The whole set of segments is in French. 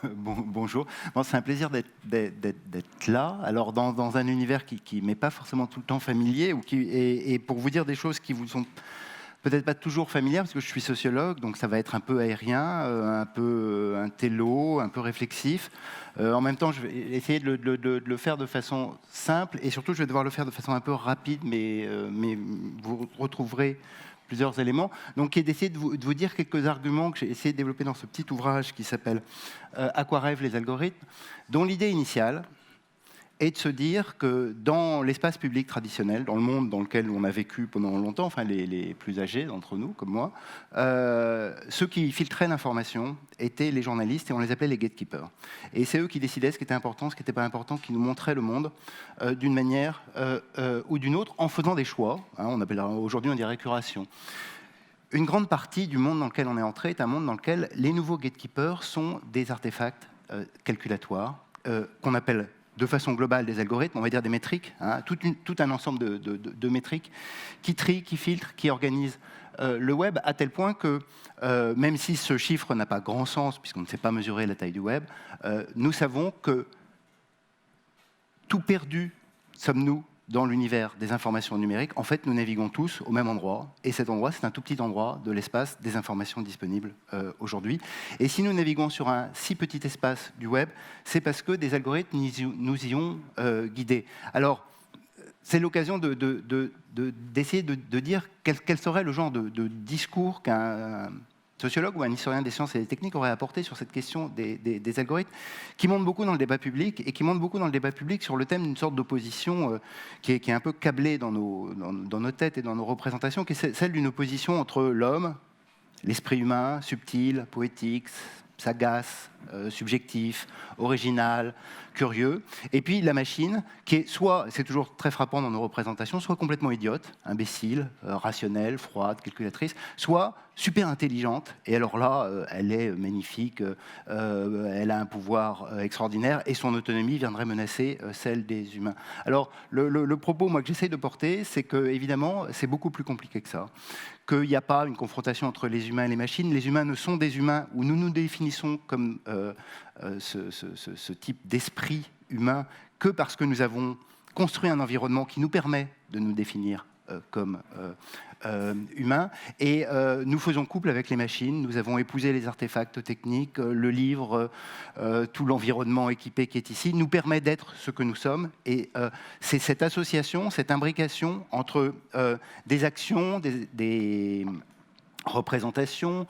Bonjour. Bon, c'est un plaisir d'être là. Alors, dans un univers qui m'est pas forcément tout le temps familier, et pour vous dire des choses qui vous sont peut-être pas toujours familières, parce que je suis sociologue, donc ça va être un peu aérien, un peu intello, un peu réflexif. En même temps, je vais essayer de le faire de façon simple, et surtout, je vais devoir le faire de façon un peu rapide, mais vous retrouverez plusieurs éléments. Donc, qui est d'essayer de vous dire quelques arguments que j'ai essayé de développer dans ce petit ouvrage qui s'appelle À quoi rêvent les algorithmes, dont l'idée initiale est de se dire que dans l'espace public traditionnel, dans le monde dans lequel on a vécu pendant longtemps, enfin les plus âgés d'entre nous, comme moi, ceux qui filtraient l'information étaient les journalistes et on les appelait les gatekeepers. Et c'est eux qui décidaient ce qui était important, ce qui n'était pas important, qui nous montraient le monde d'une manière ou d'une autre en faisant des choix. Hein, aujourd'hui on dirait curation. Une grande partie du monde dans lequel on est entré est un monde dans lequel les nouveaux gatekeepers sont des artefacts calculatoires qu'on appelle de façon globale des algorithmes, on va dire des métriques, hein, tout un ensemble de métriques qui trient, qui filtrent, qui organisent le web, à tel point que, même si ce chiffre n'a pas grand sens, puisqu'on ne sait pas mesurer la taille du web, nous savons que tout perdu sommes-nous dans l'univers des informations numériques. En fait, nous naviguons tous au même endroit, et cet endroit, c'est un tout petit endroit de l'espace des informations disponibles aujourd'hui. Et si nous naviguons sur un si petit espace du web, c'est parce que des algorithmes nous y ont guidés. Alors, c'est l'occasion d'essayer de dire quel serait le genre de discours qu'un sociologue ou un historien des sciences et des techniques aurait apporté sur cette question des algorithmes, qui monte beaucoup dans le débat public, et qui monte beaucoup dans le débat public sur le thème d'une sorte d'opposition qui est un peu câblée dans nos têtes et dans nos représentations, qui est celle d'une opposition entre l'homme, l'esprit humain, subtil, poétique, sagace, subjectif, original, curieux, et puis la machine, qui est soit, c'est toujours très frappant dans nos représentations, soit complètement idiote, imbécile, rationnelle, froide, calculatrice, soit super intelligente, et alors là, elle est magnifique, elle a un pouvoir extraordinaire, et son autonomie viendrait menacer celle des humains. Alors, le propos, moi, que j'essaie de porter, c'est que, évidemment, c'est beaucoup plus compliqué que ça, qu'il n'y a pas une confrontation entre les humains et les machines. Les humains ne sont des humains, ou nous nous définissons comme ce type d'esprit humain que parce que nous avons construit un environnement qui nous permet de nous définir comme humains. Et nous faisons couple avec les machines, nous avons épousé les artefacts techniques, le livre, tout l'environnement équipé qui est ici, nous permet d'être ce que nous sommes. Et c'est cette association, cette imbrication entre des actions, des représentations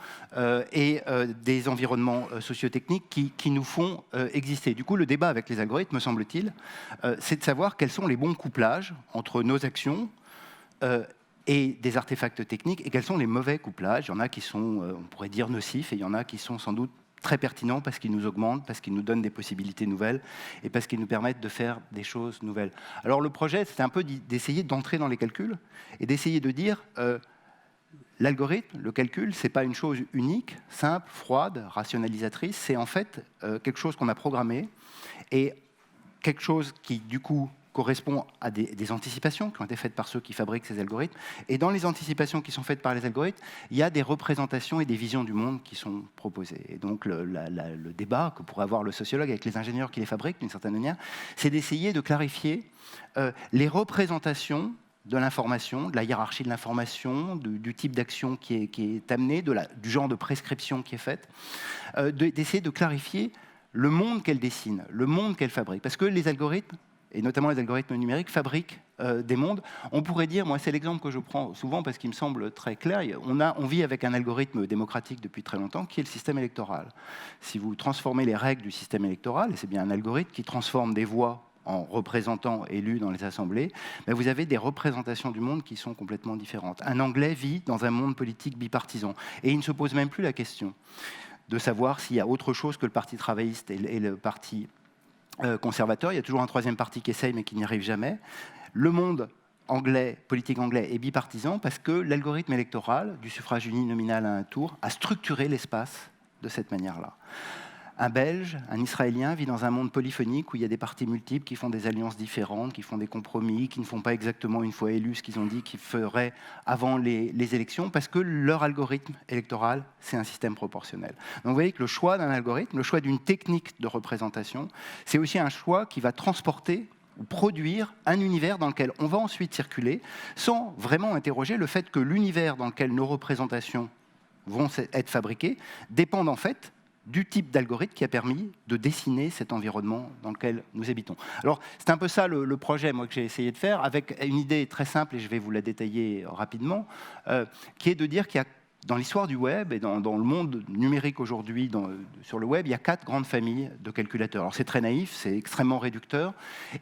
et des environnements sociotechniques qui nous font exister. Du coup, le débat avec les algorithmes, me semble-t-il, c'est de savoir quels sont les bons couplages entre nos actions et des artefacts techniques, et quels sont les mauvais couplages. Il y en a qui sont, on pourrait dire, nocifs, et il y en a qui sont sans doute très pertinents parce qu'ils nous augmentent, parce qu'ils nous donnent des possibilités nouvelles, et parce qu'ils nous permettent de faire des choses nouvelles. Alors le projet, c'était un peu d'essayer d'entrer dans les calculs, et d'essayer de dire... l'algorithme, le calcul, ce n'est pas une chose unique, simple, froide, rationalisatrice, c'est en fait quelque chose qu'on a programmé, et quelque chose qui, du coup, correspond à des anticipations qui ont été faites par ceux qui fabriquent ces algorithmes. Et dans les anticipations qui sont faites par les algorithmes, il y a des représentations et des visions du monde qui sont proposées. Et donc le débat que pourrait avoir le sociologue avec les ingénieurs qui les fabriquent, d'une certaine manière, c'est d'essayer de clarifier les représentations de l'information, de la hiérarchie de l'information, du type d'action qui est amenée, du genre de prescription qui est faite, d'essayer de clarifier le monde qu'elle dessine, le monde qu'elle fabrique. Parce que les algorithmes, et notamment les algorithmes numériques, fabriquent des mondes. On pourrait dire, moi c'est l'exemple que je prends souvent parce qu'il me semble très clair, on vit avec un algorithme démocratique depuis très longtemps qui est le système électoral. Si vous transformez les règles du système électoral, et c'est bien un algorithme qui transforme des voix en représentants élus dans les assemblées, mais vous avez des représentations du monde qui sont complètement différentes. Un Anglais vit dans un monde politique bipartisan, et il ne se pose même plus la question de savoir s'il y a autre chose que le Parti travailliste et le Parti conservateur. Il y a toujours un troisième parti qui essaye, mais qui n'y arrive jamais. Le monde anglais, politique anglais, est bipartisan parce que l'algorithme électoral du suffrage uninominal à un tour a structuré l'espace de cette manière-là. un Belge, un Israélien vit dans un monde polyphonique où il y a des partis multiples qui font des alliances différentes, qui font des compromis, qui ne font pas exactement une fois élus ce qu'ils ont dit qu'ils feraient avant les élections, parce que leur algorithme électoral, c'est un système proportionnel. Donc vous voyez que le choix d'un algorithme, le choix d'une technique de représentation, c'est aussi un choix qui va transporter ou produire un univers dans lequel on va ensuite circuler, sans vraiment interroger le fait que l'univers dans lequel nos représentations vont être fabriquées dépend en fait du type d'algorithme qui a permis de dessiner cet environnement dans lequel nous habitons. Alors, c'est un peu ça le projet moi, que j'ai essayé de faire, avec une idée très simple, et je vais vous la détailler rapidement, qui est de dire qu'il y a, dans l'histoire du web et dans le monde numérique aujourd'hui, sur le web, il y a 4 grandes familles de calculateurs. Alors, c'est très naïf, c'est extrêmement réducteur,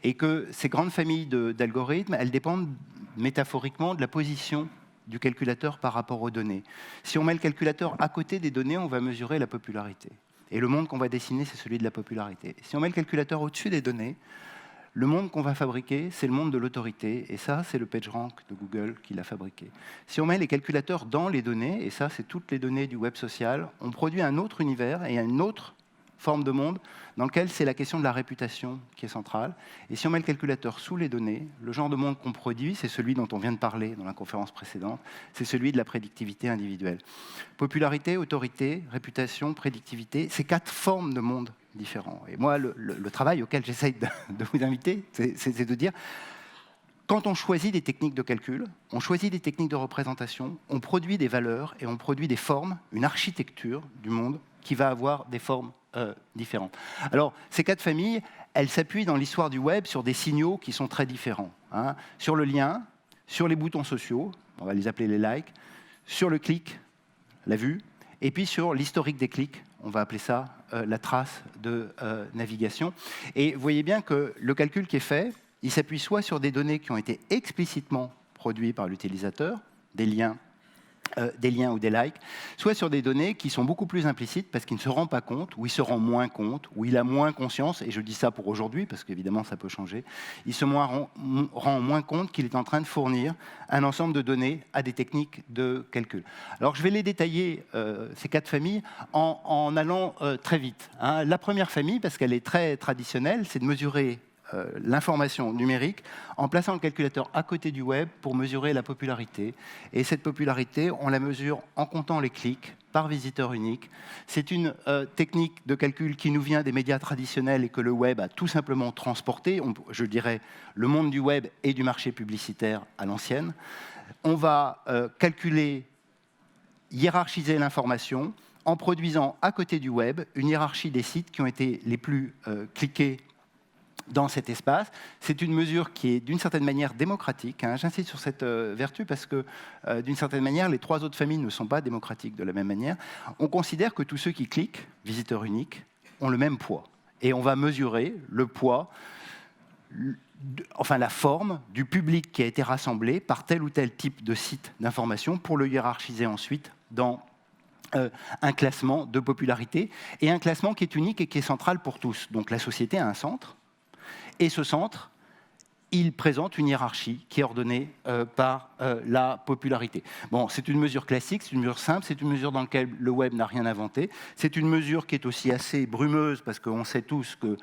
et que ces grandes familles d'algorithmes, elles dépendent métaphoriquement de la position du calculateur par rapport aux données. Si on met le calculateur à côté des données, on va mesurer la popularité. Et le monde qu'on va dessiner, c'est celui de la popularité. Si on met le calculateur au-dessus des données, le monde qu'on va fabriquer, c'est le monde de l'autorité. Et ça, c'est le PageRank de Google qui l'a fabriqué. Si on met les calculateurs dans les données, et ça, c'est toutes les données du web social, on produit un autre univers et une autre forme de monde dans lequel c'est la question de la réputation qui est centrale. Et si on met le calculateur sous les données, le genre de monde qu'on produit, c'est celui dont on vient de parler dans la conférence précédente, c'est celui de la prédictivité individuelle. Popularité, autorité, réputation, prédictivité, c'est 4 formes de monde différents. Et moi, le travail auquel j'essaye de vous inviter, c'est de dire, quand on choisit des techniques de calcul, on choisit des techniques de représentation, on produit des valeurs et on produit des formes, une architecture du monde qui va avoir des formes différentes. Alors, ces 4 familles, elles s'appuient dans l'histoire du web sur des signaux qui sont très différents. Hein. Sur le lien, sur les boutons sociaux, on va les appeler les likes, sur le clic, la vue, et puis sur l'historique des clics, on va appeler ça la trace de navigation. Et vous voyez bien que le calcul qui est fait, il s'appuie soit sur des données qui ont été explicitement produites par l'utilisateur, des liens ou des likes, soit sur des données qui sont beaucoup plus implicites parce qu'il ne se rend pas compte, ou il se rend moins compte, ou il a moins conscience, et je dis ça pour aujourd'hui parce qu'évidemment ça peut changer, il se rend moins compte qu'il est en train de fournir un ensemble de données à des techniques de calcul. Alors je vais les détailler, ces 4 familles, en allant très vite. Hein. La première famille, parce qu'elle est très traditionnelle, c'est de mesurer l'information numérique en plaçant le calculateur à côté du web pour mesurer la popularité. Et cette popularité, on la mesure en comptant les clics par visiteur unique. C'est une technique de calcul qui nous vient des médias traditionnels et que le web a tout simplement transporté, je dirais, le monde du web et du marché publicitaire à l'ancienne. On va calculer, hiérarchiser l'information en produisant à côté du web une hiérarchie des sites qui ont été les plus cliqués dans cet espace. C'est une mesure qui est d'une certaine manière démocratique. Hein. J'insiste sur cette vertu parce que d'une certaine manière, les 3 autres familles ne sont pas démocratiques de la même manière. On considère que tous ceux qui cliquent, visiteurs uniques, ont le même poids. Et on va mesurer le poids, enfin la forme du public qui a été rassemblé par tel ou tel type de site d'information pour le hiérarchiser ensuite dans un classement de popularité et un classement qui est unique et qui est central pour tous. Donc la société a un centre. Et ce centre, il présente une hiérarchie qui est ordonnée par la popularité. Bon, c'est une mesure classique, c'est une mesure simple, c'est une mesure dans laquelle le web n'a rien inventé. C'est une mesure qui est aussi assez brumeuse parce qu'on sait tous que,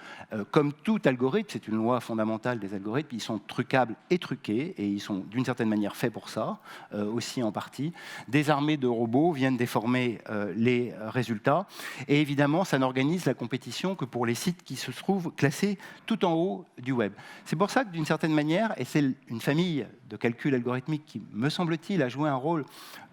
comme tout algorithme, c'est une loi fondamentale des algorithmes, ils sont trucables et truqués, et ils sont d'une certaine manière faits pour ça, aussi en partie. Des armées de robots viennent déformer les résultats, et évidemment, ça n'organise la compétition que pour les sites qui se trouvent classés tout en haut du web. C'est pour ça que d'une certaine manière, et c'est une famille de calcul algorithmique qui, me semble-t-il, a joué un rôle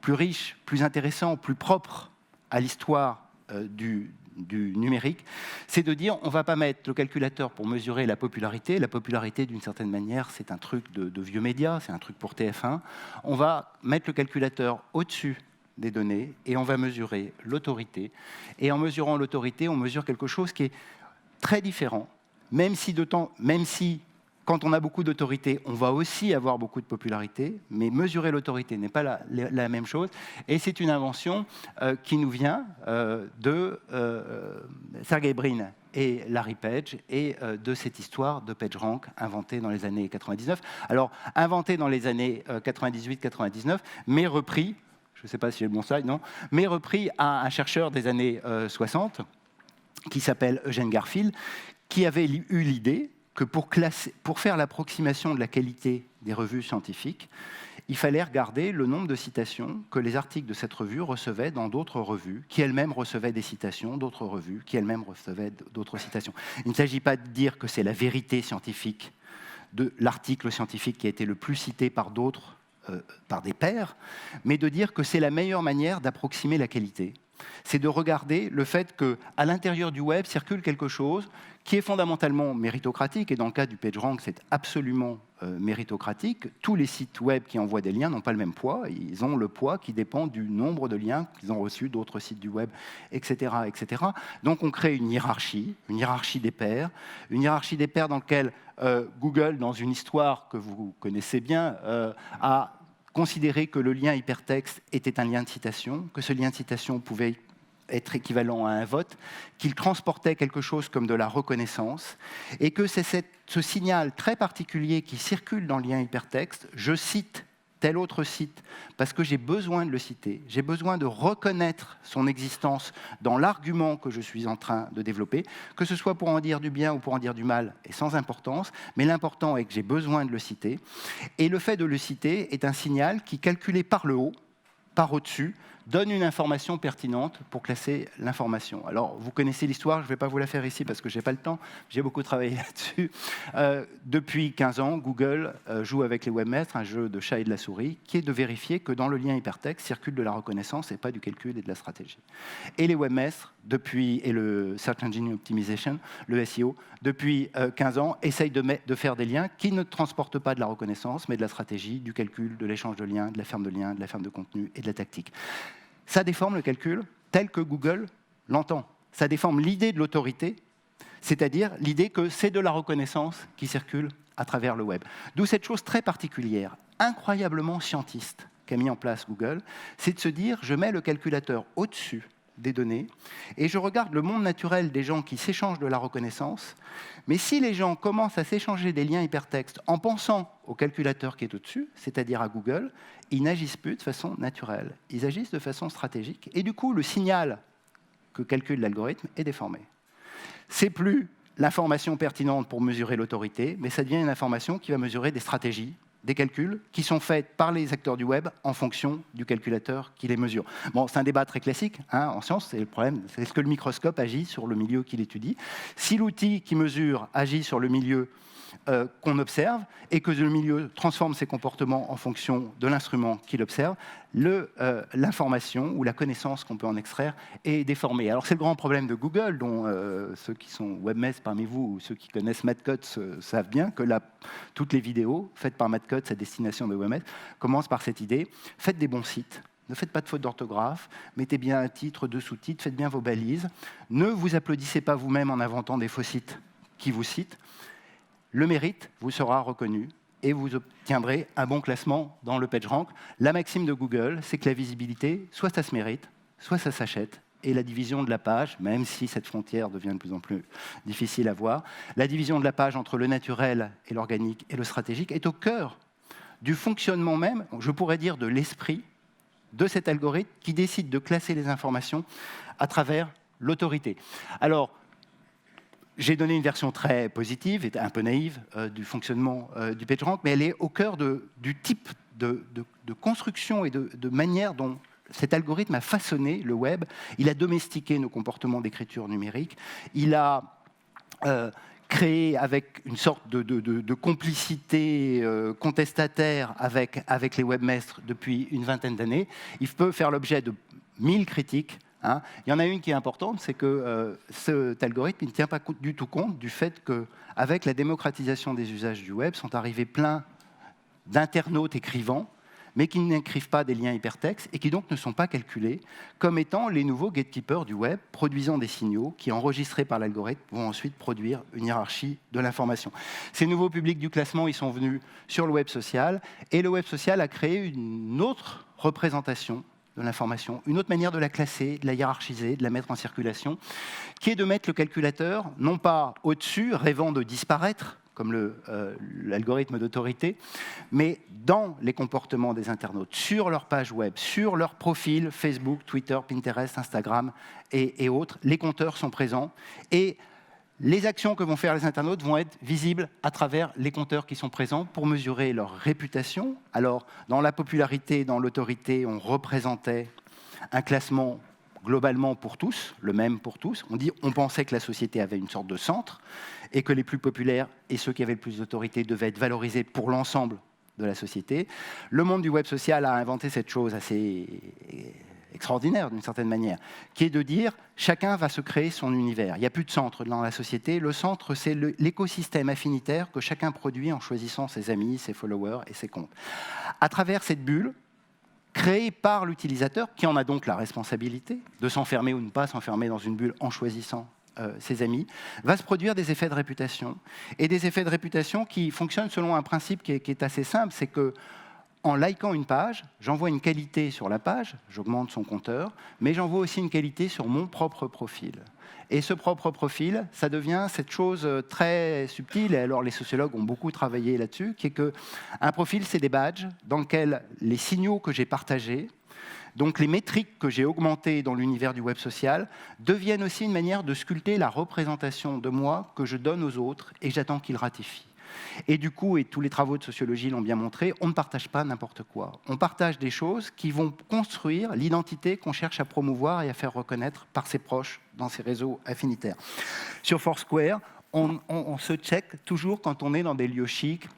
plus riche, plus intéressant, plus propre à l'histoire du numérique, c'est de dire on ne va pas mettre le calculateur pour mesurer la popularité. La popularité, d'une certaine manière, c'est un truc de vieux médias, c'est un truc pour TF1. On va mettre le calculateur au-dessus des données et on va mesurer l'autorité. Et en mesurant l'autorité, on mesure quelque chose qui est très différent, même si quand on a beaucoup d'autorité, on va aussi avoir beaucoup de popularité, mais mesurer l'autorité n'est pas la même chose. Et c'est une invention qui nous vient de Sergey Brin et Larry Page, et de cette histoire de PageRank inventée dans les années 99. Alors, inventée dans les années 98-99, mais repris, je ne sais pas si j'ai le bon slide, non, mais repris à un chercheur des années 60, qui s'appelle Eugène Garfield, qui avait eu l'idée que pour faire l'approximation de la qualité des revues scientifiques, il fallait regarder le nombre de citations que les articles de cette revue recevaient dans d'autres revues, qui elles-mêmes recevaient des citations, d'autres revues, qui elles-mêmes recevaient d'autres citations. Il ne s'agit pas de dire que c'est la vérité scientifique de l'article scientifique qui a été le plus cité par d'autres, par des pairs, mais de dire que c'est la meilleure manière d'approximer la qualité. C'est de regarder le fait qu'à l'intérieur du web circule quelque chose qui est fondamentalement méritocratique, et dans le cas du PageRank, c'est absolument méritocratique. Tous les sites web qui envoient des liens n'ont pas le même poids, ils ont le poids qui dépend du nombre de liens qu'ils ont reçus d'autres sites du web, etc., etc. Donc on crée une hiérarchie des pairs, dans laquelle Google, dans une histoire que vous connaissez bien, a considéré que le lien hypertexte était un lien de citation, que ce lien de citation pouvait être équivalent à un vote, qu'il transportait quelque chose comme de la reconnaissance, et que c'est ce signal très particulier qui circule dans le lien hypertexte, je cite tel autre site, parce que j'ai besoin de le citer, j'ai besoin de reconnaître son existence dans l'argument que je suis en train de développer, que ce soit pour en dire du bien ou pour en dire du mal, est sans importance, mais l'important est que j'ai besoin de le citer, et le fait de le citer est un signal qui, calculé par le haut, par au-dessus, donne une information pertinente pour classer l'information. Alors, vous connaissez l'histoire, je ne vais pas vous la faire ici parce que je n'ai pas le temps, j'ai beaucoup travaillé là-dessus. Depuis 15 ans, Google joue avec les webmestres un jeu de chat et de la souris qui est de vérifier que dans le lien hypertexte circule de la reconnaissance et pas du calcul et de la stratégie. Et les webmestres, et le Search Engine Optimization, le SEO, depuis 15 ans, essayent de faire des liens qui ne transportent pas de la reconnaissance, mais de la stratégie, du calcul, de l'échange de liens, de la ferme de liens, de la ferme de contenu et de la tactique. Ça déforme le calcul tel que Google l'entend. Ça déforme l'idée de l'autorité, c'est-à-dire l'idée que c'est de la reconnaissance qui circule à travers le web. D'où cette chose très particulière, incroyablement scientiste, qu'a mis en place Google, c'est de se dire, je mets le calculateur au-dessus des données, et je regarde le monde naturel des gens qui s'échangent de la reconnaissance, mais si les gens commencent à s'échanger des liens hypertextes en pensant au calculateur qui est au-dessus, c'est-à-dire à Google, ils n'agissent plus de façon naturelle, ils agissent de façon stratégique, et du coup, le signal que calcule l'algorithme est déformé. C'est plus l'information pertinente pour mesurer l'autorité, mais ça devient une information qui va mesurer des stratégies, des calculs qui sont faits par les acteurs du web en fonction du calculateur qui les mesure. Bon, c'est un débat très classique en science, c'est le problème, c'est est-ce que le microscope agit sur le milieu qu'il étudie? Si l'outil qui mesure agit sur le milieu qu'on observe et que le milieu transforme ses comportements en fonction de l'instrument qu'il observe, l'information ou la connaissance qu'on peut en extraire est déformée. Alors c'est le grand problème de Google, dont ceux qui sont webmestres parmi vous ou ceux qui connaissent Matt Cutts savent bien que toutes les vidéos faites par Matt Cutts à destination de webmestres commencent par cette idée, faites des bons sites. Ne faites pas de faute d'orthographe, mettez bien un titre, deux sous-titres, faites bien vos balises. Ne vous applaudissez pas vous-même en inventant des faux sites qui vous citent. Le mérite vous sera reconnu et vous obtiendrez un bon classement dans le PageRank. La maxime de Google, c'est que la visibilité, soit ça se mérite, soit ça s'achète. Et la division de la page, même si cette frontière devient de plus en plus difficile à voir, la division de la page entre le naturel et l'organique et le stratégique est au cœur du fonctionnement même, je pourrais dire de l'esprit, de cet algorithme qui décide de classer les informations à travers l'autorité. Alors, j'ai donné une version très positive et un peu naïve du fonctionnement du PageRank, mais elle est au cœur du type de construction et de manière dont cet algorithme a façonné le web. Il a domestiqué nos comportements d'écriture numérique. Il a créé avec une sorte de complicité contestataire avec les webmestres depuis une vingtaine d'années. Il peut faire l'objet de 1000 critiques. Il y en a une qui est importante, c'est que cet algorithme ne tient pas du tout compte du fait qu'avec la démocratisation des usages du web, sont arrivés plein d'internautes écrivants, mais qui n'écrivent pas des liens hypertextes et qui donc ne sont pas calculés comme étant les nouveaux gatekeepers du web, produisant des signaux qui, enregistrés par l'algorithme, vont ensuite produire une hiérarchie de l'information. Ces nouveaux publics du classement, ils sont venus sur le web social, et le web social a créé une autre représentation de l'information, une autre manière de la classer, de la hiérarchiser, de la mettre en circulation, qui est de mettre le calculateur, non pas au-dessus, rêvant de disparaître, comme l'algorithme d'autorité, mais dans les comportements des internautes, sur leur page web, sur leur profil Facebook, Twitter, Pinterest, Instagram et autres. Les compteurs sont présents et les actions que vont faire les internautes vont être visibles à travers les compteurs qui sont présents pour mesurer leur réputation. Alors, dans la popularité, dans l'autorité, on représentait un classement globalement pour tous, le même pour tous. On pensait que la société avait une sorte de centre et que les plus populaires et ceux qui avaient le plus d'autorité devaient être valorisés pour l'ensemble de la société. Le monde du web social a inventé cette chose assez extraordinaire d'une certaine manière, qui est de dire chacun va se créer son univers. Il n'y a plus de centre dans la société. Le centre, c'est l'écosystème affinitaire que chacun produit en choisissant ses amis, ses followers et ses comptes. À travers cette bulle, créée par l'utilisateur, qui en a donc la responsabilité de s'enfermer ou ne pas s'enfermer dans une bulle en choisissant ses amis, va se produire des effets de réputation. Et des effets de réputation qui fonctionnent selon un principe qui est assez simple, c'est que en likant une page, j'envoie une qualité sur la page, j'augmente son compteur, mais j'envoie aussi une qualité sur mon propre profil. Et ce propre profil, ça devient cette chose très subtile, et alors les sociologues ont beaucoup travaillé là-dessus, qui est qu'un profil, c'est des badges dans lesquels les signaux que j'ai partagés, donc les métriques que j'ai augmentées dans l'univers du web social, deviennent aussi une manière de sculpter la représentation de moi que je donne aux autres et j'attends qu'ils ratifient. Et du coup, et tous les travaux de sociologie l'ont bien montré, on ne partage pas n'importe quoi. On partage des choses qui vont construire l'identité qu'on cherche à promouvoir et à faire reconnaître par ses proches dans ces réseaux affinitaires. Sur Foursquare, on se check toujours quand on est dans des lieux chics,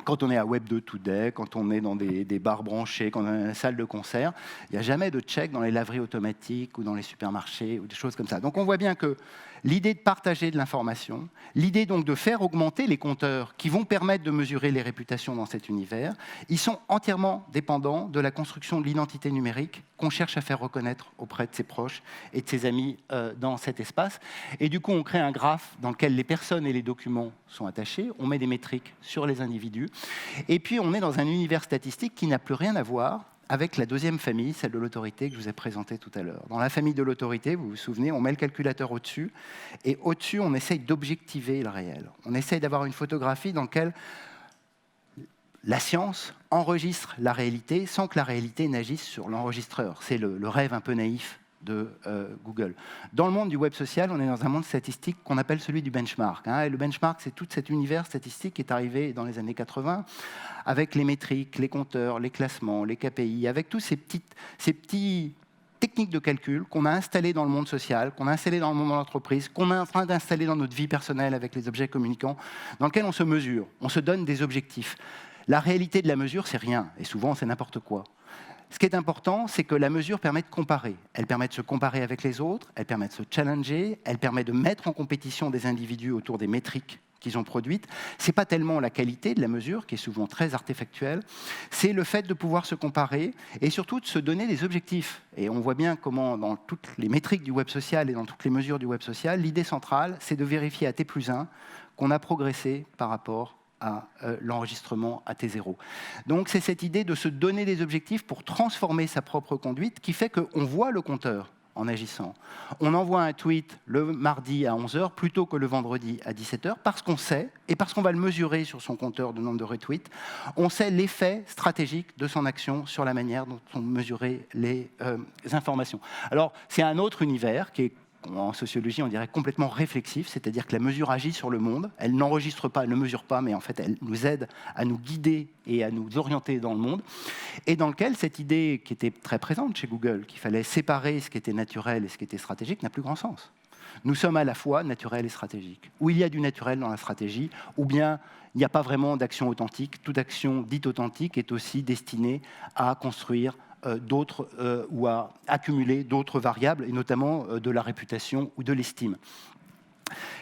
quand on est à Web2 Today, quand on est dans des bars branchés, quand on est dans une salle de concert. Il n'y a jamais de check dans les laveries automatiques ou dans les supermarchés ou des choses comme ça. Donc on voit bien que l'idée de partager de l'information, l'idée donc de faire augmenter les compteurs qui vont permettre de mesurer les réputations dans cet univers, ils sont entièrement dépendants de la construction de l'identité numérique qu'on cherche à faire reconnaître auprès de ses proches et de ses amis dans cet espace. Et du coup, on crée un graphe dans lequel les personnes et les documents sont attachés, on met des métriques sur les individus, et puis on est dans un univers statistique qui n'a plus rien à voir avec la deuxième famille, celle de l'autorité que je vous ai présentée tout à l'heure. Dans la famille de l'autorité, vous vous souvenez, on met le calculateur au-dessus, et au-dessus, on essaye d'objectiver le réel. On essaye d'avoir une photographie dans laquelle la science enregistre la réalité sans que la réalité n'agisse sur l'enregistreur. C'est le rêve un peu naïf de Google. Dans le monde du web social, on est dans un monde statistique qu'on appelle celui du benchmark. Et le benchmark, c'est tout cet univers statistique qui est arrivé dans les années 80, avec les métriques, les compteurs, les classements, les KPI, avec tous ces petits techniques de calcul qu'on a installées dans le monde social, qu'on a installées dans le monde de l'entreprise, qu'on est en train d'installer dans notre vie personnelle avec les objets communicants, dans lesquels on se mesure, on se donne des objectifs. La réalité de la mesure, c'est rien, et souvent c'est n'importe quoi. Ce qui est important, c'est que la mesure permet de comparer. Elle permet de se comparer avec les autres, elle permet de se challenger, elle permet de mettre en compétition des individus autour des métriques qu'ils ont produites. Ce n'est pas tellement la qualité de la mesure, qui est souvent très artefactuelle, c'est le fait de pouvoir se comparer et surtout de se donner des objectifs. Et on voit bien comment, dans toutes les métriques du web social et dans toutes les mesures du web social, l'idée centrale, c'est de vérifier à T+1 qu'on a progressé par rapport à l'enregistrement à T0. Donc c'est cette idée de se donner des objectifs pour transformer sa propre conduite qui fait qu'on voit le compteur en agissant. On envoie un tweet le mardi à 11h plutôt que le vendredi à 17h parce qu'on sait, et parce qu'on va le mesurer sur son compteur de nombre de retweets, on sait l'effet stratégique de son action sur la manière dont on mesurait les informations. Alors c'est un autre univers qui est, en sociologie, on dirait complètement réflexif, c'est-à-dire que la mesure agit sur le monde, elle n'enregistre pas, elle ne mesure pas, mais en fait, elle nous aide à nous guider et à nous orienter dans le monde, et dans lequel cette idée qui était très présente chez Google, qu'il fallait séparer ce qui était naturel et ce qui était stratégique, n'a plus grand sens. Nous sommes à la fois naturels et stratégiques. Ou il y a du naturel dans la stratégie, ou bien il n'y a pas vraiment d'action authentique. Toute action dite authentique est aussi destinée à construire d'autres ou à accumuler d'autres variables, et notamment de la réputation ou de l'estime.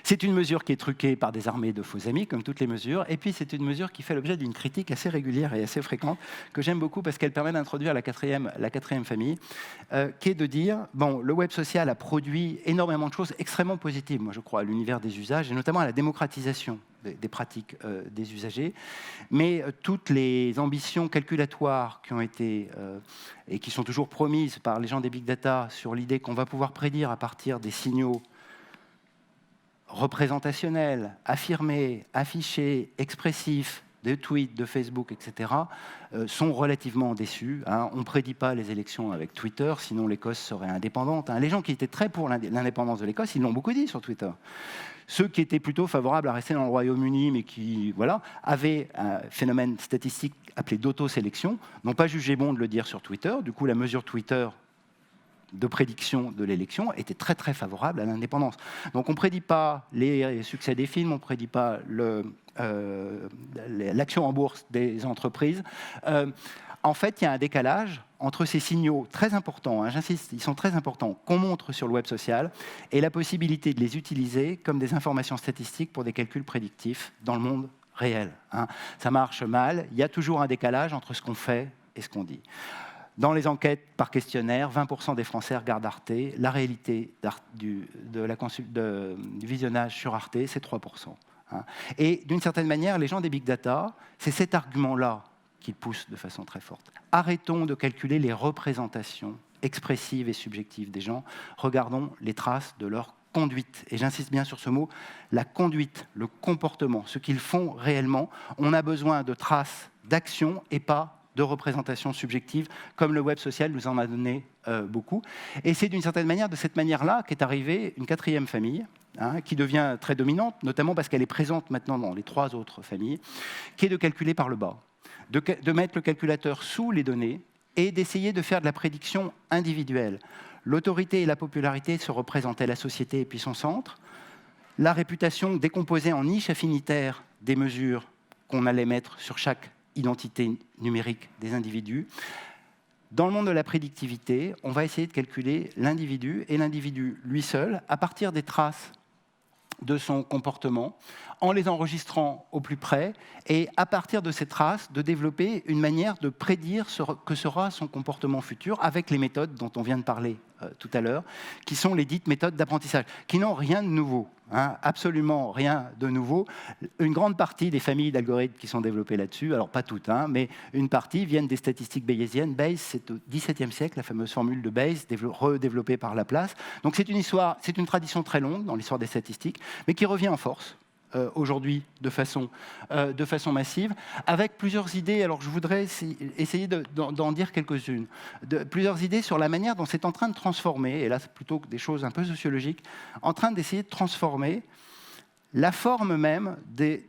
C'est une mesure qui est truquée par des armées de faux amis, comme toutes les mesures, et puis c'est une mesure qui fait l'objet d'une critique assez régulière et assez fréquente, que j'aime beaucoup parce qu'elle permet d'introduire la quatrième famille, qui est de dire, bon, le web social a produit énormément de choses extrêmement positives, moi je crois, à l'univers des usages, et notamment à la démocratisation des pratiques des usagers, mais toutes les ambitions calculatoires qui ont été, et qui sont toujours promises par les gens des big data, sur l'idée qu'on va pouvoir prédire à partir des signaux représentationnels, affirmés, affichés, expressifs, de tweets, de Facebook, etc., sont relativement déçus. On ne prédit pas les élections avec Twitter, sinon l'Écosse serait indépendante. Les gens qui étaient très pour l'indépendance de l'Écosse, ils l'ont beaucoup dit sur Twitter. Ceux qui étaient plutôt favorables à rester dans le Royaume-Uni, mais qui avaient un phénomène statistique appelé d'auto-sélection, n'ont pas jugé bon de le dire sur Twitter. Du coup, la mesure Twitter de prédiction de l'élection était très très favorable à l'indépendance. Donc on ne prédit pas les succès des films, on ne prédit pas l'action en bourse des entreprises. En fait, il y a un décalage entre ces signaux très importants, j'insiste, ils sont très importants, qu'on montre sur le web social, et la possibilité de les utiliser comme des informations statistiques pour des calculs prédictifs dans le monde réel. Ça marche mal, il y a toujours un décalage entre ce qu'on fait et ce qu'on dit. Dans les enquêtes par questionnaire, 20% des Français regardent Arte. La réalité du visionnage sur Arte, c'est 3%. Et d'une certaine manière, les gens des big data, c'est cet argument-là qu'ils poussent de façon très forte. Arrêtons de calculer les représentations expressives et subjectives des gens. Regardons les traces de leur conduite. Et j'insiste bien sur ce mot, la conduite, le comportement, ce qu'ils font réellement. On a besoin de traces d'action et pas de représentations subjectives, comme le web social nous en a donné beaucoup. Et c'est d'une certaine manière, de cette manière-là, qu'est arrivée une quatrième famille, qui devient très dominante, notamment parce qu'elle est présente maintenant dans les 3 autres familles, qui est de calculer par le bas, de mettre le calculateur sous les données et d'essayer de faire de la prédiction individuelle. L'autorité et la popularité se représentaient la société et puis son centre. La réputation décomposée en niches affinitaires des mesures qu'on allait mettre sur chaque identité numérique des individus. Dans le monde de la prédictivité, on va essayer de calculer l'individu, et l'individu lui seul, à partir des traces de son comportement, en les enregistrant au plus près, et à partir de ces traces, de développer une manière de prédire ce que sera son comportement futur avec les méthodes dont on vient de parler tout à l'heure, qui sont les dites méthodes d'apprentissage, qui n'ont rien de nouveau, absolument rien de nouveau. Une grande partie des familles d'algorithmes qui sont développées là-dessus, alors pas toutes, mais une partie viennent des statistiques bayésiennes. Bayes, c'est au XVIIe siècle, la fameuse formule de Bayes, redéveloppée par Laplace. Donc c'est une tradition très longue dans l'histoire des statistiques, mais qui revient en force aujourd'hui de façon massive, avec plusieurs idées. Alors je voudrais essayer d'en dire quelques-unes. Plusieurs idées sur la manière dont c'est en train de transformer, et là c'est plutôt que des choses un peu sociologiques, en train d'essayer de transformer la forme même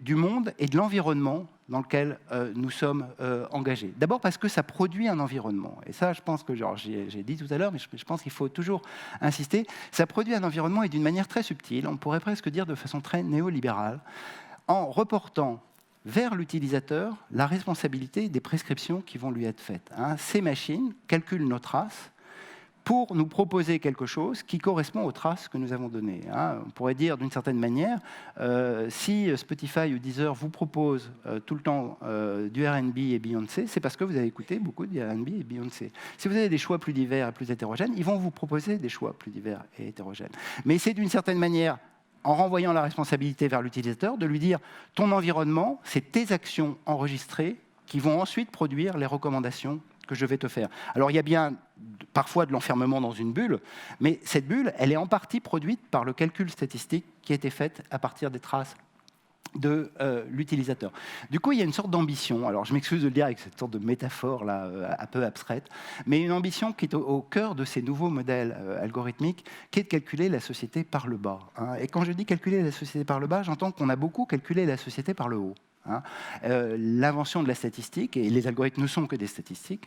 du monde et de l'environnement dans lequel nous sommes engagés. D'abord parce que ça produit un environnement. Et ça, je pense que, j'ai dit tout à l'heure, mais je pense qu'il faut toujours insister, ça produit un environnement et d'une manière très subtile, on pourrait presque dire de façon très néolibérale, en reportant vers l'utilisateur la responsabilité des prescriptions qui vont lui être faites. Ces machines calculent nos traces pour nous proposer quelque chose qui correspond aux traces que nous avons données. On pourrait dire d'une certaine manière, si Spotify ou Deezer vous proposent tout le temps du R&B et Beyoncé, c'est parce que vous avez écouté beaucoup de R&B et Beyoncé. Si vous avez des choix plus divers et plus hétérogènes, ils vont vous proposer des choix plus divers et hétérogènes. Mais c'est d'une certaine manière, en renvoyant la responsabilité vers l'utilisateur, de lui dire « ton environnement, c'est tes actions enregistrées qui vont ensuite produire les recommandations que je vais te faire. » Alors il y a bien parfois de l'enfermement dans une bulle, mais cette bulle, elle est en partie produite par le calcul statistique qui a été fait à partir des traces de l'utilisateur. Du coup, il y a une sorte d'ambition, alors je m'excuse de le dire avec cette sorte de métaphore là, un peu abstraite, mais une ambition qui est au cœur de ces nouveaux modèles algorithmiques, qui est de calculer la société par le bas. Et quand je dis calculer la société par le bas, j'entends qu'on a beaucoup calculé la société par le haut. L'invention de la statistique, et les algorithmes ne sont que des statistiques,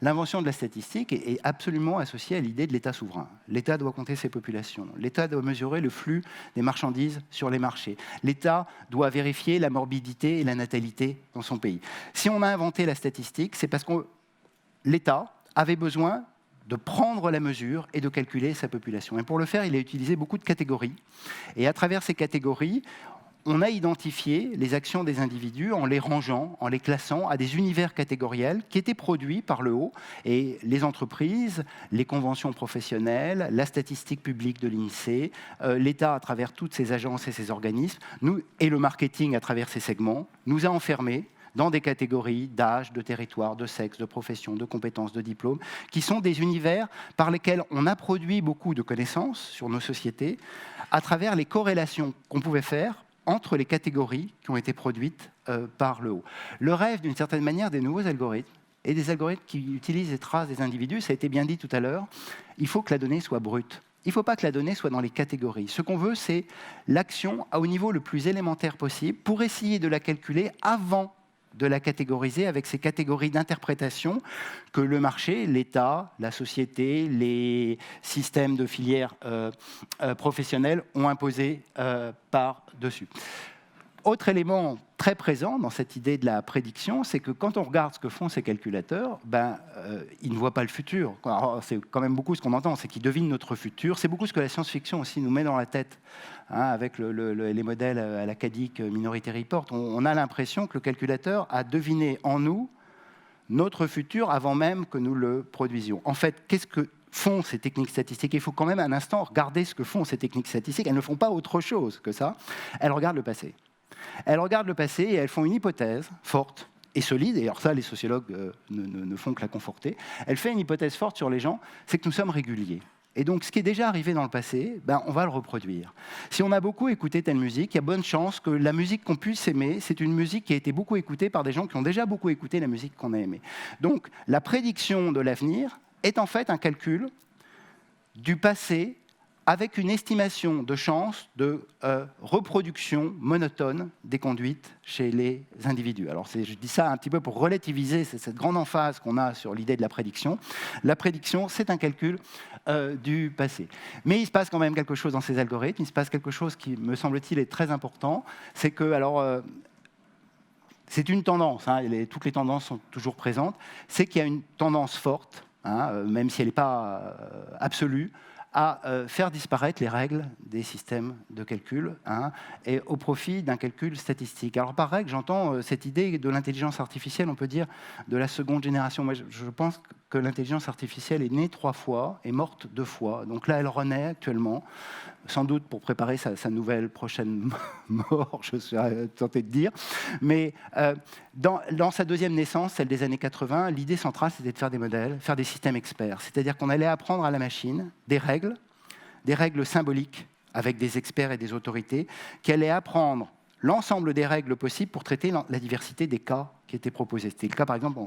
l'invention de la statistique est absolument associée à l'idée de l'État souverain. L'État doit compter ses populations, l'État doit mesurer le flux des marchandises sur les marchés, l'État doit vérifier la morbidité et la natalité dans son pays. Si on a inventé la statistique, c'est parce que l'État avait besoin de prendre la mesure et de calculer sa population. Et pour le faire, il a utilisé beaucoup de catégories. Et à travers ces catégories, on a identifié les actions des individus en les rangeant, en les classant à des univers catégoriels qui étaient produits par le haut. Et les entreprises, les conventions professionnelles, la statistique publique de l'INSEE, l'État à travers toutes ses agences et ses organismes, et le marketing à travers ses segments, nous a enfermés dans des catégories d'âge, de territoire, de sexe, de profession, de compétences, de diplômes, qui sont des univers par lesquels on a produit beaucoup de connaissances sur nos sociétés à travers les corrélations qu'on pouvait faire entre les catégories qui ont été produites par le haut. Le rêve, d'une certaine manière, des nouveaux algorithmes, et des algorithmes qui utilisent les traces des individus, ça a été bien dit tout à l'heure, il faut que la donnée soit brute. Il ne faut pas que la donnée soit dans les catégories. Ce qu'on veut, c'est l'action au niveau le plus élémentaire possible pour essayer de la calculer avant de la catégoriser avec ces catégories d'interprétation que le marché, l'État, la société, les systèmes de filières professionnelles ont imposées par-dessus. Autre élément très présent dans cette idée de la prédiction, c'est que quand on regarde ce que font ces calculateurs, ils ne voient pas le futur. Alors, c'est quand même beaucoup ce qu'on entend, c'est qu'ils devinent notre futur. C'est beaucoup ce que la science-fiction aussi nous met dans la tête, avec les modèles à l'acadique Minority Report. On a l'impression que le calculateur a deviné en nous notre futur avant même que nous le produisions. En fait, qu'est-ce que font ces techniques statistiques? Il faut quand même un instant regarder ce que font ces techniques statistiques. Elles ne font pas autre chose que ça. Elles regardent le passé. Elles regardent le passé et elles font une hypothèse forte et solide, et alors ça, les sociologues ne font que la conforter. Elles font une hypothèse forte sur les gens, c'est que nous sommes réguliers. Et donc, ce qui est déjà arrivé dans le passé, on va le reproduire. Si on a beaucoup écouté telle musique, il y a bonne chance que la musique qu'on puisse aimer, c'est une musique qui a été beaucoup écoutée par des gens qui ont déjà beaucoup écouté la musique qu'on a aimée. Donc, la prédiction de l'avenir est en fait un calcul du passé avec une estimation de chance de reproduction monotone des conduites chez les individus. Alors, je dis ça un petit peu pour relativiser cette grande emphase qu'on a sur l'idée de la prédiction. La prédiction, c'est un calcul du passé. Mais il se passe quand même quelque chose dans ces algorithmes, il se passe quelque chose qui, me semble-t-il, est très important, c'est que, c'est une tendance, toutes les tendances sont toujours présentes, c'est qu'il y a une tendance forte, même si elle n'est pas absolue, à faire disparaître les règles des systèmes de calcul et au profit d'un calcul statistique. Alors par règle, j'entends cette idée de l'intelligence artificielle, on peut dire de la seconde génération. Moi, je pense que l'intelligence artificielle est née 3 fois et morte 2 fois. Donc là, elle renaît actuellement, sans doute pour préparer sa nouvelle prochaine mort, je serais tenté de dire. Mais dans sa deuxième naissance, celle des années 80, l'idée centrale, c'était de faire des modèles, faire des systèmes experts. C'est-à-dire qu'on allait apprendre à la machine des règles symboliques avec des experts et des autorités, qui allaient apprendre l'ensemble des règles possibles pour traiter la diversité des cas qui étaient proposés. C'était le cas, par exemple,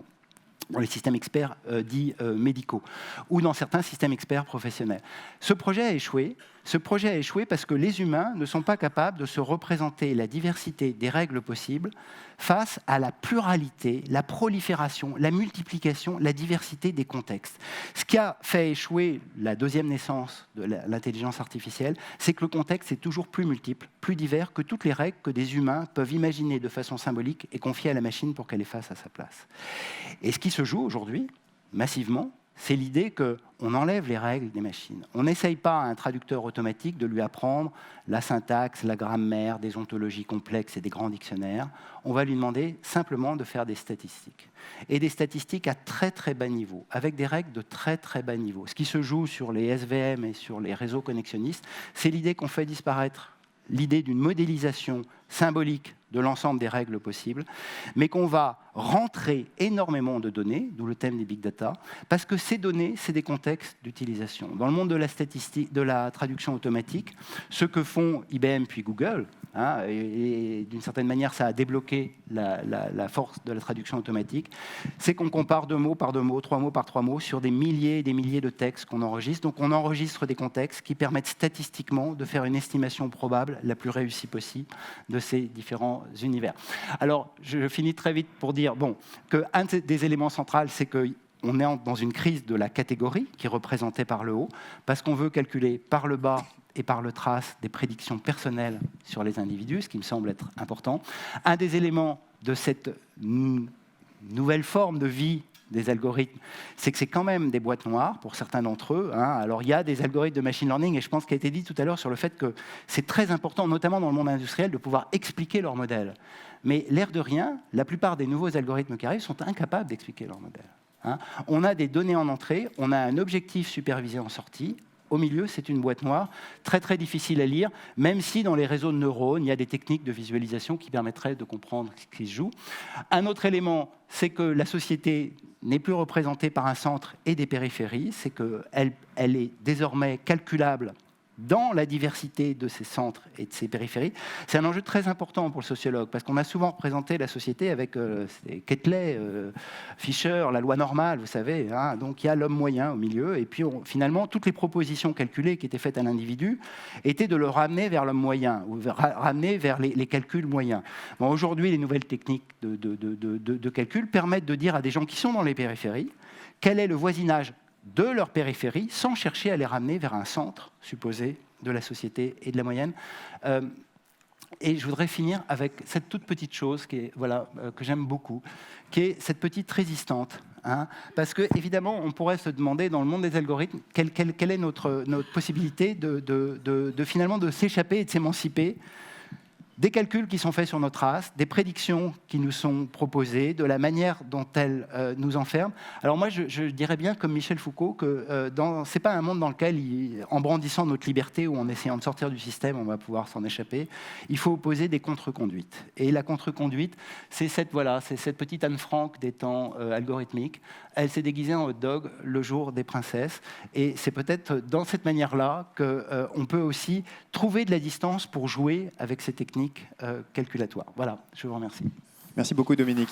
dans les systèmes experts dits médicaux, ou dans certains systèmes experts professionnels. Ce projet a échoué. Ce projet a échoué parce que les humains ne sont pas capables de se représenter la diversité des règles possibles face à la pluralité, la prolifération, la multiplication, la diversité des contextes. Ce qui a fait échouer la deuxième naissance de l'intelligence artificielle, c'est que le contexte est toujours plus multiple, plus divers que toutes les règles que des humains peuvent imaginer de façon symbolique et confier à la machine pour qu'elle les fasse à sa place. Et ce qui se joue aujourd'hui, massivement, c'est l'idée qu'on enlève les règles des machines. On n'essaye pas à un traducteur automatique de lui apprendre la syntaxe, la grammaire, des ontologies complexes et des grands dictionnaires. On va lui demander simplement de faire des statistiques. Et des statistiques à très très bas niveau, avec des règles de très très bas niveau. Ce qui se joue sur les SVM et sur les réseaux connexionnistes, c'est l'idée qu'on fait disparaître l'idée d'une modélisation symbolique de l'ensemble des règles possibles, mais qu'on va rentrer énormément de données, d'où le thème des big data, parce que ces données, c'est des contextes d'utilisation. Dans le monde de la statistique, de la traduction automatique, ce que font IBM puis Google, et d'une certaine manière, ça a débloqué la force de la traduction automatique, c'est qu'on compare 2 mots par 2 mots, 3 mots par 3 mots sur des milliers et des milliers de textes qu'on enregistre. Donc on enregistre des contextes qui permettent statistiquement de faire une estimation probable la plus réussie possible de ces différents univers. Alors, je finis très vite pour dire qu'un des éléments centraux, c'est qu'on est dans une crise de la catégorie qui est représentée par le haut, parce qu'on veut calculer par le bas et par le trace des prédictions personnelles sur les individus, ce qui me semble être important. Un des éléments de cette nouvelle forme de vie des algorithmes, c'est que c'est quand même des boîtes noires pour certains d'entre eux. Alors il y a des algorithmes de machine learning, et je pense qu'il a été dit tout à l'heure sur le fait que c'est très important, notamment dans le monde industriel, de pouvoir expliquer leur modèle. Mais l'air de rien, la plupart des nouveaux algorithmes qui arrivent sont incapables d'expliquer leur modèle. On a des données en entrée, on a un objectif supervisé en sortie, au milieu, c'est une boîte noire, très très difficile à lire, même si dans les réseaux de neurones, il y a des techniques de visualisation qui permettraient de comprendre ce qui se joue. Un autre élément, c'est que la société n'est plus représentée par un centre et des périphéries, c'est qu'elle est désormais calculable dans la diversité de ces centres et de ces périphéries. C'est un enjeu très important pour le sociologue, parce qu'on a souvent représenté la société avec Quetelet, Fischer, la loi normale, vous savez, hein, donc il y a l'homme moyen au milieu, et puis finalement, toutes les propositions calculées qui étaient faites à l'individu étaient de le ramener vers l'homme moyen, ou ramener vers les calculs moyens. Bon, aujourd'hui, les nouvelles techniques de calcul permettent de dire à des gens qui sont dans les périphéries quel est le voisinage de leur périphérie, sans chercher à les ramener vers un centre supposé de la société et de la moyenne. Et je voudrais finir avec cette toute petite chose que j'aime beaucoup, qui est cette petite résistante. Hein, parce que, évidemment, on pourrait se demander, dans le monde des algorithmes, quelle est notre possibilité finalement de s'échapper et de s'émanciper des calculs qui sont faits sur notre race, des prédictions qui nous sont proposées, de la manière dont elles nous enferment. Alors moi, je dirais bien, comme Michel Foucault, que ce n'est pas un monde dans lequel, en brandissant notre liberté ou en essayant de sortir du système, on va pouvoir s'en échapper. Il faut opposer des contre-conduites. Et la contre-conduite, c'est cette petite Anne Frank des temps algorithmiques. Elle s'est déguisée en hot dog le jour des princesses. Et c'est peut-être dans cette manière-là qu'on peut aussi trouver de la distance pour jouer avec ces techniques calculatoire. Voilà, je vous remercie. Merci beaucoup Dominique.